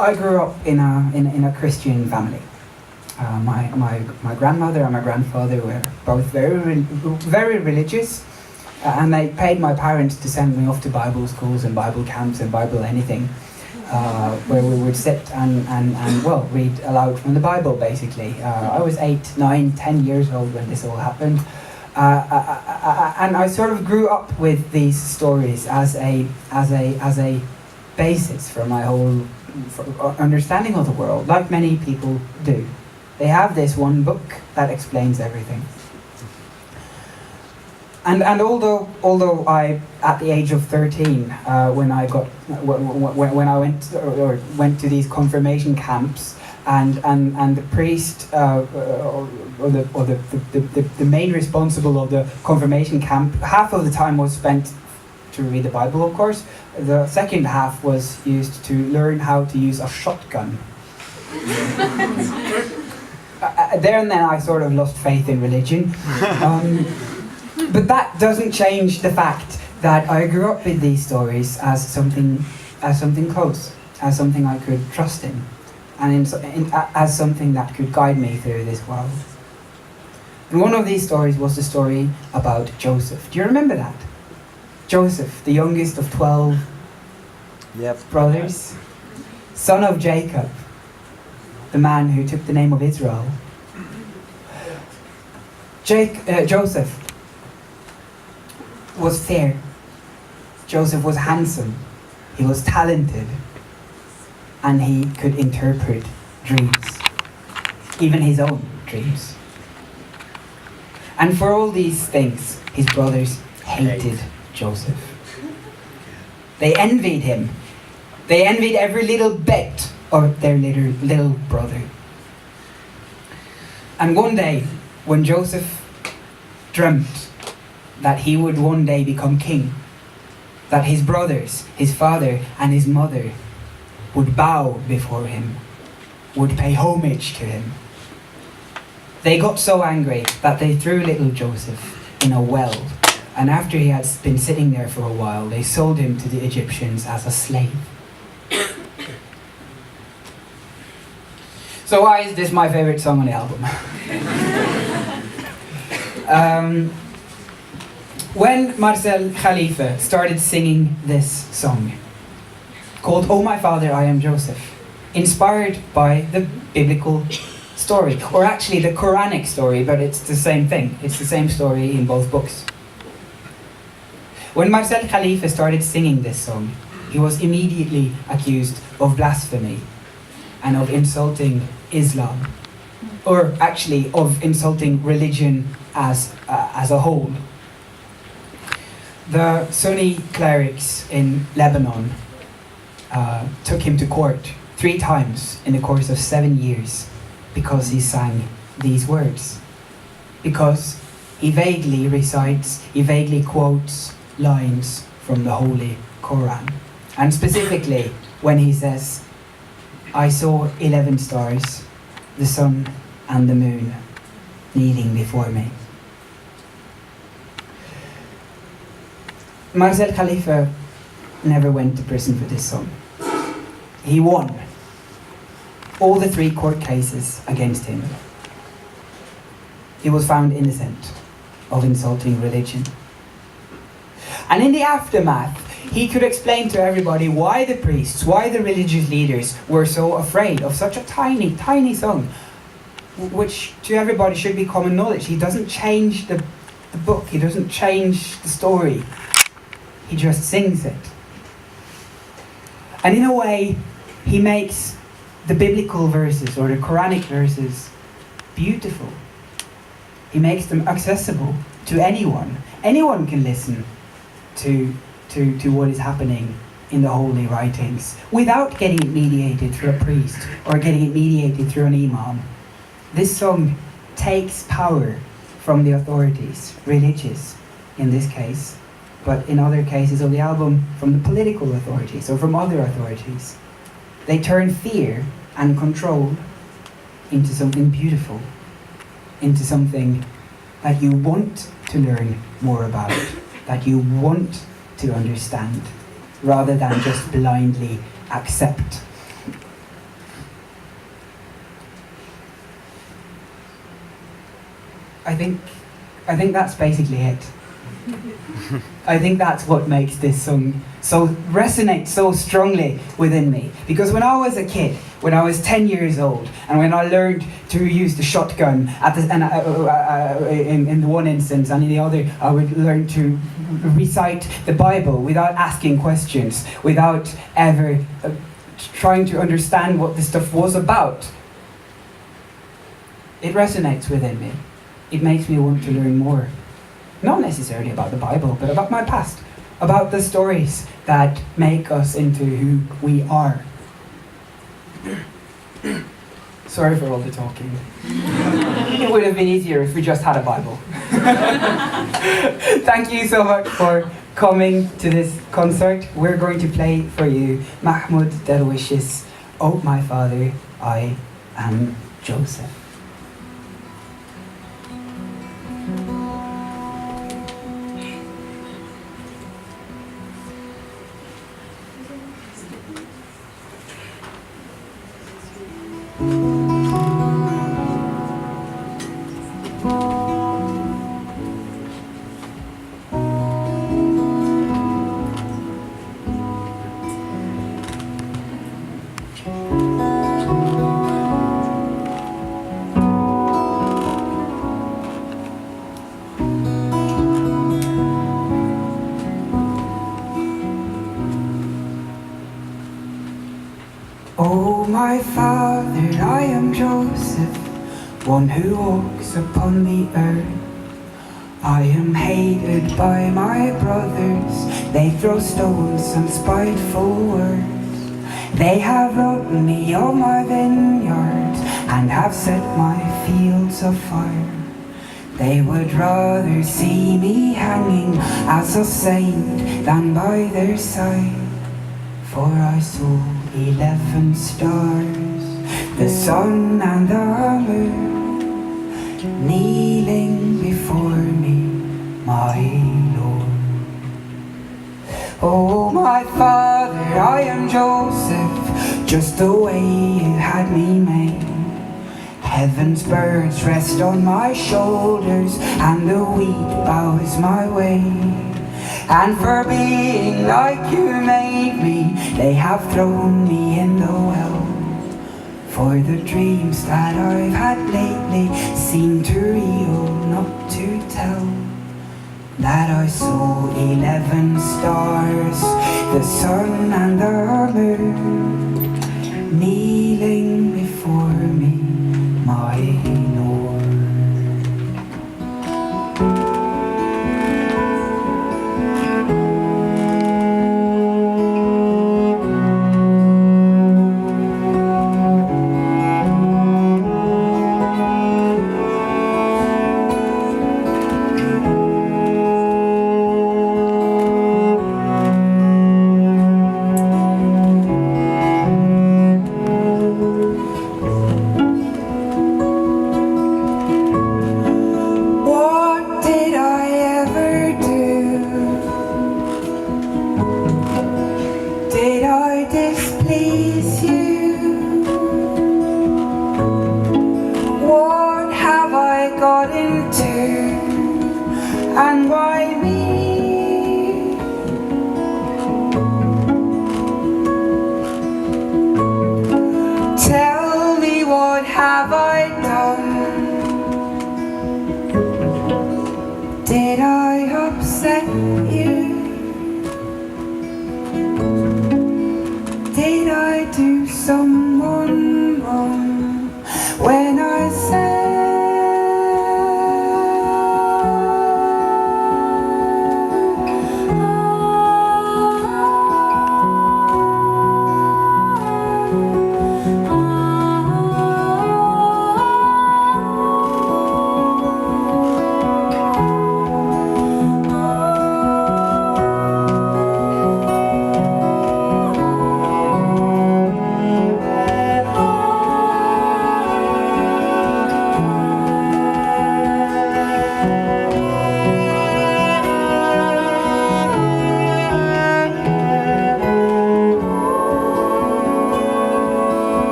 I grew up in a Christian family. My grandmother and my grandfather were both very religious, and they paid my parents to send me off to Bible schools and Bible camps and Bible anything, where we would sit and read aloud from the Bible, basically. I was 8, 9, 10 years old when this all happened, and I sort of grew up with these stories as a basis for my whole understanding of the world, like many people do. They have this one book that explains everything. And although I, at the age of 13, when I went to these confirmation camps, and the priest or the main responsible of the confirmation camp, half of the time was spent to read the Bible, of course. The second half was used to learn how to use a shotgun. There and then I sort of lost faith in religion. But that doesn't change the fact that I grew up with these stories as something close, as something I could trust in, and as something that could guide me through this world. And one of these stories was the story about Joseph. Do you remember that? Joseph, the youngest of 12 brothers, son of Jacob, the man who took the name of Israel. Joseph was fair. Joseph was handsome. He was talented. And he could interpret dreams. Even his own dreams. And for all these things, his brothers hated Joseph. They envied him. They envied every little bit of their little brother. And one day, when Joseph dreamt that he would one day become king, that his brothers, his father and his mother would bow before him, would pay homage to him, they got so angry that they threw little Joseph in a well, and after he had been sitting there for a while, they sold him to the Egyptians as a slave. So why is this my favorite song on the album? When Marcel Khalifa started singing this song, called Oh My Father, I Am Joseph, inspired by the biblical story, or actually the Quranic story, but it's the same thing. It's the same story in both books. When Marcel Khalifa started singing this song, he was immediately accused of blasphemy and of insulting Islam, or actually of insulting religion as a whole. The Sunni clerics in Lebanon took him to court 3 times in the course of 7 years because he sang these words. Because he vaguely quotes lines from the Holy Quran. And specifically when he says, I saw 11 stars, the sun and the moon kneeling before me. Marcel Khalifa never went to prison for this song. He won all the 3 court cases against him. He was found innocent of insulting religion. And in the aftermath, he could explain to everybody why the priests, why the religious leaders were so afraid of such a tiny, tiny song, which to everybody should be common knowledge. He doesn't change the book, he doesn't change the story. He just sings it. And in a way, he makes the biblical verses or the Quranic verses beautiful. He makes them accessible to anyone. Anyone can listen to what is happening in the holy writings without getting it mediated through a priest or getting it mediated through an imam. This song takes power from the authorities, religious in this case, but in other cases of the album, from the political authorities or from other authorities. They turn fear and control into something beautiful, into something that you want to learn more about, that you want to understand, rather than just blindly accept. I think that's basically it. I think that's what makes this song resonate so strongly within me. Because when I was a kid, when I was 10 years old, and when I learned to use the shotgun in the one instance, and in the other I would learn to recite the Bible without asking questions, without ever trying to understand what this stuff was about, it resonates within me. It makes me want to learn more. Not necessarily about the Bible, but about my past, about the stories that make us into who we are. Sorry for all the talking. It would have been easier if we just had a Bible. Thank you so much for coming to this concert. We're going to play for you Mahmoud Darwish's "Oh My Father, I Am Joseph." Oh, my Father, I am Joseph, one who walks upon the earth. I am hated by my brothers, they throw stones and spiteful words. They have robbed me of my vineyards and have set my fields afire. They would rather see me hanging as a saint than by their side. For I saw 11 stars, the sun and the moon, kneeling before me, my Lord. Oh, my Father, I am Joseph, just the way you had me made. Heaven's birds rest on my shoulders, and the wheat bows my way. And for being like you made me, they have thrown me in the well. For the dreams that I've had lately seem too real not to tell. That I saw 11 stars, the sun and the moon, kneeling before me, my Lord. Did I displease you? What have I got into, and why me? Tell me, what have I done? Did I upset you? Did I do someone